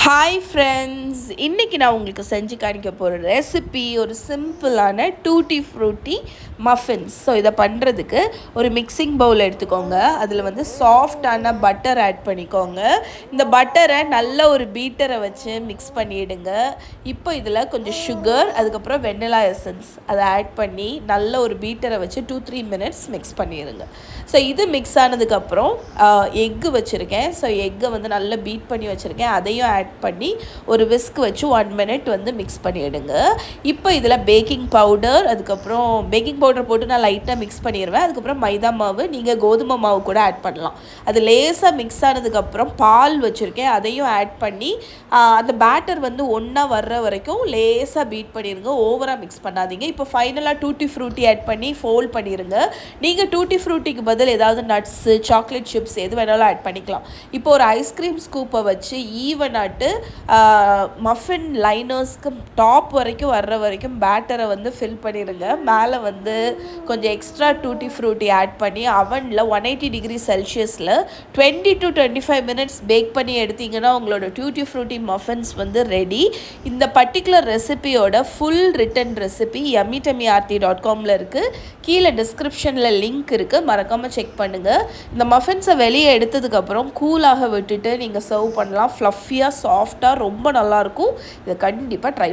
Hi friends, இன்றைக்கி நான் உங்களுக்கு செஞ்சு காணிக்க போகிற ரெசிபி ஒரு சிம்பிளான டூட்டி ஃப்ரூட்டி மஃபின்ஸ். ஸோ இதை பண்ணுறதுக்கு ஒரு மிக்சிங் பவுல் எடுத்துக்கோங்க. அதில் வந்து சாஃப்டான பட்டர் ஆட் பண்ணிக்கோங்க. இந்த பட்டரை நல்ல ஒரு பீட்டரை வச்சு மிக்ஸ் பண்ணிவிடுங்க. இப்போ இதில் கொஞ்சம் சுகர், அதுக்கப்புறம் வெண்ணிலா எசன்ஸ் அதை ஆட் பண்ணி நல்ல ஒரு பீட்டரை வச்சு 2-3 மினிட்ஸ் மிக்ஸ் பண்ணிடுங்க. ஸோ இது மிக்ஸ் ஆனதுக்கப்புறம் எக்கு வச்சுருக்கேன். ஸோ எக்கை வந்து நல்லா பீட் பண்ணி வச்சுருக்கேன். அதையும் ஆட் பண்ணி ஒரு விஸ்க் வச்சு 1 மினிட் வந்து மிக்ஸ் பண்ணிவிடுங்க. இப்போ இதில் பேக்கிங் பவுடர், அதுக்கப்புறம் பேக்கிங் பவுடர் போட்டு நான் லைட்டாக மிக்ஸ் பண்ணிடுவேன். அதுக்கப்புறம் மைதா மாவு, நீங்கள் கோதுமை மாவு கூட ஆட் பண்ணலாம். அது லேசாக மிக்ஸ் ஆனதுக்கப்புறம் பால் வச்சுருக்கேன், அதையும் ஆட் பண்ணி அந்த பேட்டர் வந்து ஒன்றா வர்ற வரைக்கும் லேசாக பீட் பண்ணிடுங்க. ஓவராக மிக்ஸ் பண்ணாதீங்க. இப்போ ஃபைனலாக டூட்டி ஃப்ரூட்டி ஆட் பண்ணி ஃபோல்ட் பண்ணிடுங்க. நீங்கள் டூட்டி ஃப்ரூட்டிக்கு பதில் ஏதாவது நட்ஸு, சாக்லேட் சிப்ஸ் எது வேணாலும் ஆட் பண்ணிக்கலாம். இப்போ ஒரு ஐஸ்கிரீம் ஸ்கூப்பை வச்சு ஈவனாட்டு மஃபின் லைனர்ஸ்க்கு டாப் வரைக்கும் வர்ற வரைக்கும் பேட்டரை வந்து ஃபில் பண்ணிடுங்க. மேலே வந்து கொஞ்சம் எக்ஸ்ட்ரா டூட்டி ஃப்ரூட்டி ஆட் பண்ணி அவனில் 180 டிகிரி செல்சியஸில் 20 to 25 மினிட்ஸ் பேக் பண்ணி எடுத்திங்கன்னா உங்களோட டூட்டி ஃப்ரூட்டி மஃபின்ஸ் வந்து ரெடி. இந்த பர்டிகுலர் ரெசிபியோட ஃபுல் ரிட்டன் ரெசிபி yummy.com இருக்குது. கீழே டிஸ்கிரிப்ஷனில் லிங்க் இருக்குது, மறக்காமல் செக் பண்ணுங்கள். இந்த மஃபின்ஸை வெளியே எடுத்ததுக்கப்புறம் கூலாக விட்டுட்டு நீங்கள் சர்வ் பண்ணலாம். ஃப்ளஃபியாக சாஃப்டாக ரொம்ப நல்லாயிருக்கும். இதை கண்டிப்பாக ட்ரை